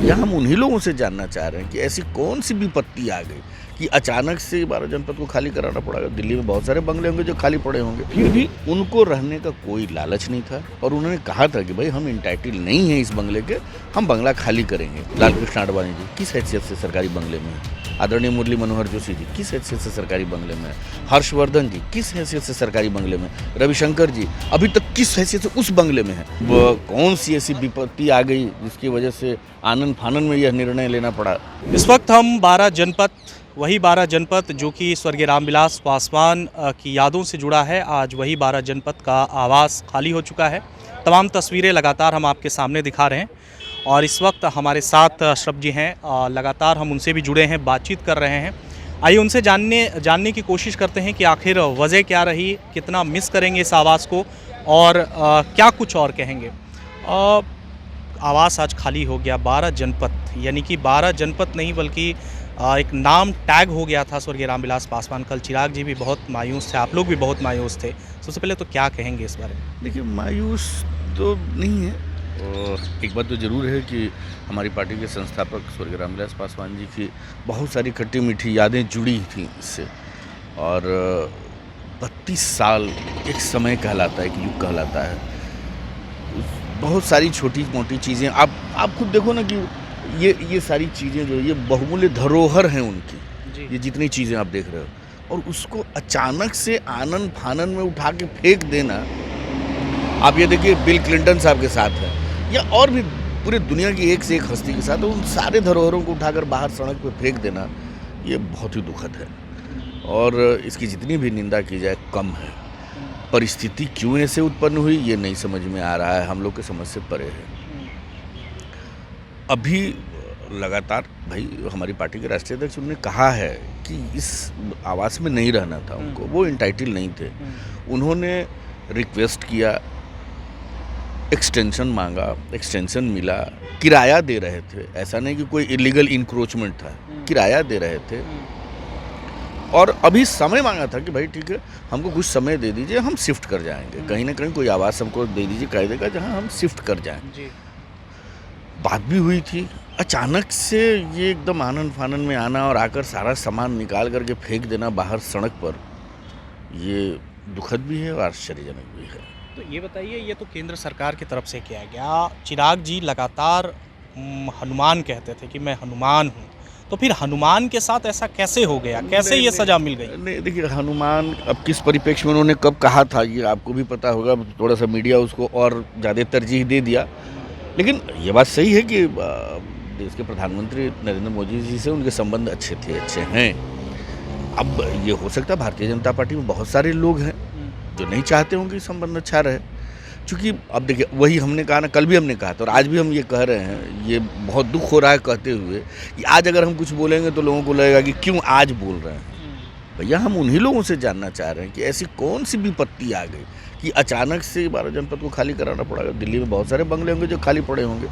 भैया हम उन्हीं लोगों से जानना चाह रहे हैं कि ऐसी कौन सी विपत्ति आ गई कि अचानक से 12 जनपद को खाली कराना पड़ा। दिल्ली में बहुत सारे बंगले होंगे जो खाली पड़े होंगे, फिर भी उनको रहने का कोई लालच नहीं था और उन्होंने कहा था कि भाई हम इंटाइटल नहीं हैं इस बंगले के, हम बंगला खाली करेंगे। लाल कृष्ण आडवाणी जी किस हैसियत से सरकारी बंगले में है? आदरणीय मुरली मनोहर जोशी जी किस हैसियत से सरकारी बंगले में है? हर्षवर्धन जी किस हैसियत से सरकारी बंगले में? रविशंकर जी अभी तक किस हैसियत से उस बंगले में है? कौन सी ऐसी विपत्ति आ गई जिसकी वजह से आनन फानन में यह निर्णय लेना पड़ा? इस वक्त हम 12 जनपद, वही 12 जनपद जो कि स्वर्गीय रामविलास पासवान की यादों से जुड़ा है, आज वही 12 जनपद का आवास खाली हो चुका है। तमाम तस्वीरें लगातार हम आपके सामने दिखा रहे हैं और इस वक्त हमारे साथ अशरफ जी हैं, लगातार हम उनसे भी जुड़े हैं, बातचीत कर रहे हैं। आइए उनसे जानने की कोशिश करते हैं कि आखिर वजह क्या रही, कितना मिस करेंगे इस आवास को और क्या कुछ और कहेंगे। आवास आज खाली हो गया 12 जनपद, यानी कि 12 जनपद नहीं बल्कि एक नाम टैग हो गया था स्वर्गीय रामविलास पासवान। कल चिराग जी भी बहुत मायूस थे, आप लोग भी बहुत मायूस थे। सबसे पहले तो क्या कहेंगे इस बारे में? देखिए मायूस तो नहीं है, और एक बात तो ज़रूर है कि हमारी पार्टी के संस्थापक स्वर्गीय रामविलास पासवान जी की बहुत सारी खट्टी मीठी यादें जुड़ी थी इससे, और 32 साल एक समय कहलाता है, एक युग कहलाता है। बहुत सारी छोटी मोटी चीज़ें आप खुद देखो ना कि ये सारी चीज़ें जो ये बहुमूल्य धरोहर हैं उनकी, ये जितनी चीज़ें आप देख रहे हो, और उसको अचानक से आनन फानन में उठा के फेंक देना। आप ये देखिए बिल क्लिंटन साहब के साथ है या और भी पूरी दुनिया की एक से एक हस्ती के साथ, उन सारे धरोहरों को उठाकर बाहर सड़क पे फेंक देना, ये बहुत ही दुखद है और इसकी जितनी भी निंदा की जाए कम है। परिस्थिति क्यों ऐसे उत्पन्न हुई ये नहीं समझ में आ रहा है, हम लोग के समझ से परे है। अभी लगातार भाई हमारी पार्टी के राष्ट्रीय अध्यक्ष उन्होंने कहा है कि इस आवास में नहीं रहना था उनको, वो इंटाइटल नहीं थे। उन्होंने रिक्वेस्ट किया, एक्सटेंशन मांगा, एक्सटेंशन मिला, किराया दे रहे थे, ऐसा नहीं कि कोई इलीगल इंक्रोचमेंट था, किराया दे रहे थे। और अभी समय मांगा था कि भाई ठीक है हमको कुछ समय दे दीजिए, हम शिफ्ट कर जाएंगे, कहीं ना कहीं कोई आवास हमको दे दीजिए कायदे का जहाँ हम शिफ्ट कर जाएं। बात भी हुई थी, अचानक से ये एकदम आनन फानन में आना और आकर सारा सामान निकाल करके फेंक देना बाहर सड़क पर, ये दुखद भी है और आश्चर्यजनक भी है। तो ये बताइए, ये तो केंद्र सरकार की तरफ से किया गया। चिराग जी लगातार हनुमान कहते थे कि मैं हनुमान हूँ, तो फिर हनुमान के साथ ऐसा कैसे हो गया, कैसे ये सज़ा मिल गई? नहीं देखिए, हनुमान अब किस परिप्रेक्ष्य में उन्होंने कब कहा था ये आपको भी पता होगा, थोड़ा सा मीडिया उसको और ज़्यादा तरजीह दे दिया। लेकिन ये बात सही है कि देश के प्रधानमंत्री नरेंद्र मोदी जी से उनके संबंध अच्छे थे, अच्छे हैं। अब ये हो सकता है भारतीय जनता पार्टी में बहुत सारे लोग हैं जो नहीं चाहते होंगे कि संबंध अच्छा रहे, क्योंकि अब देखिए वही हमने कहा ना, कल भी हमने कहा था और आज भी हम ये कह रहे हैं, ये बहुत दुख हो रहा है कहते हुए कि आज अगर हम कुछ बोलेंगे तो लोगों को लगेगा कि क्यों आज बोल रहे हैं। भैया हम उन्हीं लोगों से जानना चाह रहे हैं कि ऐसी कौन सी विपत्ति आ गई कि अचानक से 12 जनपद को खाली कराना पड़ा। दिल्ली में बहुत सारे बंगले होंगे जो खाली पड़े होंगे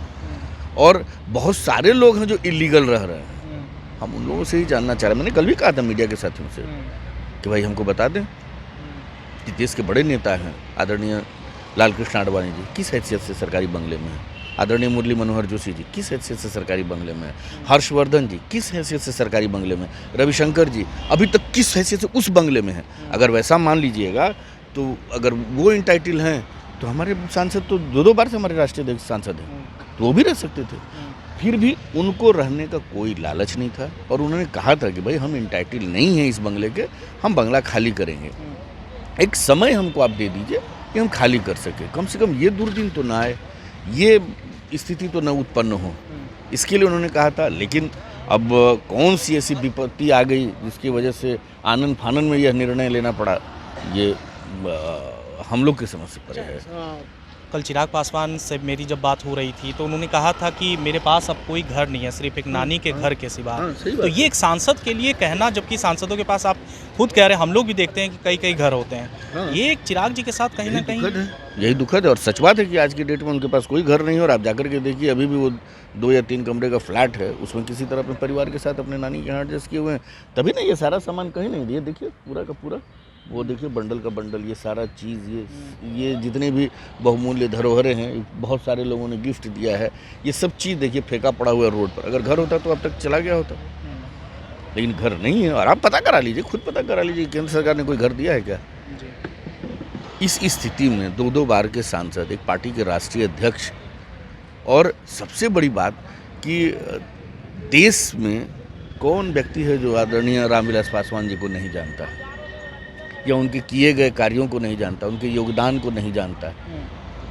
और बहुत सारे लोग हैं जो इलीगल रह रहे हैं। हम उन लोगों से ही जानना चाह रहे हैं। मैंने कल भी कहा था मीडिया के साथियों से कि भाई हमको बता दें कि देश के बड़े नेता हैं आदरणीय लाल कृष्ण आडवाणी जी किस हैसियत से सरकारी बंगले में है, आदरणीय मुरली मनोहर जोशी जी किस हैसियत से सरकारी बंगले में है, हर्षवर्धन जी किस हैसियत से सरकारी बंगले में, रविशंकर जी अभी तक किस हैसियत से उस बंगले में है। अगर वैसा मान लीजिएगा तो अगर वो इंटाइटल हैं तो हमारे सांसद तो दो बार से हमारे राष्ट्रीय अध्यक्ष सांसद हैं, तो वो भी रह सकते थे। फिर भी उनको रहने का कोई लालच नहीं था और उन्होंने कहा था कि भाई हम इंटाइटल नहीं हैं इस बंगले के, हम बंगला खाली करेंगे। एक समय हमको आप दे दीजिए कि हम खाली कर सके, कम से कम ये दुर्दिन तो ना आए, ये स्थिति तो न उत्पन्न हो, इसके लिए उन्होंने कहा था। लेकिन अब कौन सी ऐसी विपत्ति आ गई जिसकी वजह से आनन फानन में यह निर्णय लेना पड़ा, ये हम लोग के समझ से परे है। कल चिराग पासवान से मेरी जब बात हो रही थी तो उन्होंने कहा था कि मेरे पास अब कोई घर नहीं है, सिर्फ एक नानी के घर के सिवा। तो ये एक सांसद के लिए कहना, जबकि सांसदों के पास आप खुद कह रहे हैं, हम लोग भी देखते हैं कि कई घर होते हैं, ये एक चिराग जी के साथ कहीं ना कहीं यही दुखद है। और सच बात है कि आज की डेट में उनके पास कोई घर नहीं है और आप जाकर के देखिए अभी भी वो 2 या 3 कमरे का फ्लैट है, उसमें किसी तरह अपने परिवार के साथ अपने नानी के यहाँ एडजस्ट किए हुए हैं, तभी ना ये सारा सामान कहीं नहीं दिए। देखिए पूरा का पूरा वो देखिए बंडल का बंडल, ये सारा चीज़, ये जितने भी बहुमूल्य धरोहरें हैं, बहुत सारे लोगों ने गिफ्ट दिया है, ये सब चीज़ देखिए फेंका पड़ा हुआ है रोड पर। अगर घर होता तो अब तक चला गया होता, लेकिन घर नहीं है। और आप पता करा लीजिए, खुद पता करा लीजिए, केंद्र सरकार ने कोई घर दिया है क्या? इस स्थिति में 2-2 बार के सांसद, एक पार्टी के राष्ट्रीय अध्यक्ष, और सबसे बड़ी बात कि देश में कौन व्यक्ति है जो आदरणीय रामविलास पासवान जी को नहीं जानता है, या उनके किए गए कार्यों को नहीं जानता, उनके योगदान को नहीं जानता है।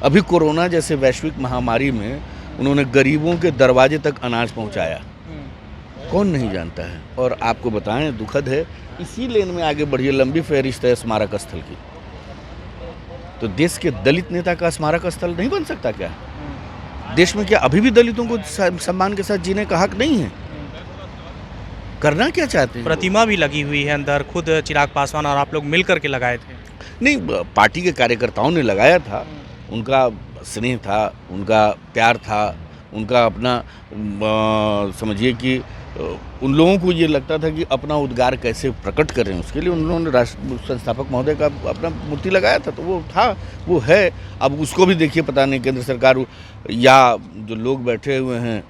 अभी कोरोना जैसे वैश्विक महामारी में उन्होंने गरीबों के दरवाजे तक अनाज पहुंचाया, कौन नहीं जानता है? और आपको बताएं, दुखद है, इसी लेन में आगे बढ़िए, लंबी फहरिस्त है स्मारक स्थल की। तो देश के दलित नेता का स्मारक स्थल नहीं बन सकता क्या? देश में क्या अभी भी दलितों को सम्मान के साथ जीने का हक नहीं है? करना क्या चाहते हैं? प्रतिमा भी लगी हुई है अंदर, खुद चिराग पासवान और आप लोग मिल करके लगाए थे। नहीं, पार्टी के कार्यकर्ताओं ने लगाया था, उनका स्नेह था, उनका प्यार था, उनका अपना समझिए कि उन लोगों को ये लगता था कि अपना उद्गार कैसे प्रकट करें, उसके लिए उन्होंने राष्ट्र संस्थापक महोदय का अपना मूर्ति लगाया था। तो वो था, वो है। अब उसको भी देखिए, पता नहीं केंद्र सरकार या जो लोग बैठे हुए हैं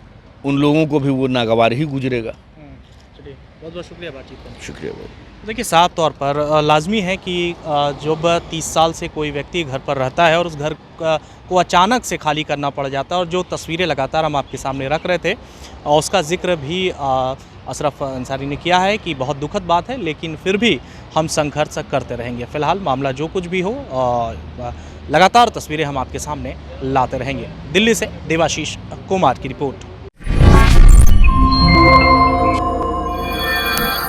उन लोगों को भी वो नागवार ही गुजरेगा। चलिए, बहुत बहुत शुक्रिया बातचीत करने। शुक्रिया बहुत। देखिए, साफ तौर पर लाजमी है कि जब 30 साल से कोई व्यक्ति घर पर रहता है और उस घर को अचानक से खाली करना पड़ जाता है, और जो तस्वीरें लगातार हम आपके सामने रख रहे थे, और उसका जिक्र भी अशरफ अंसारी ने किया है कि बहुत दुखद बात है, लेकिन फिर भी हम संघर्ष करते रहेंगे। फ़िलहाल मामला जो कुछ भी हो, लगातार तस्वीरें हम आपके सामने लाते रहेंगे। दिल्ली से देवाशीष कुमार की रिपोर्ट।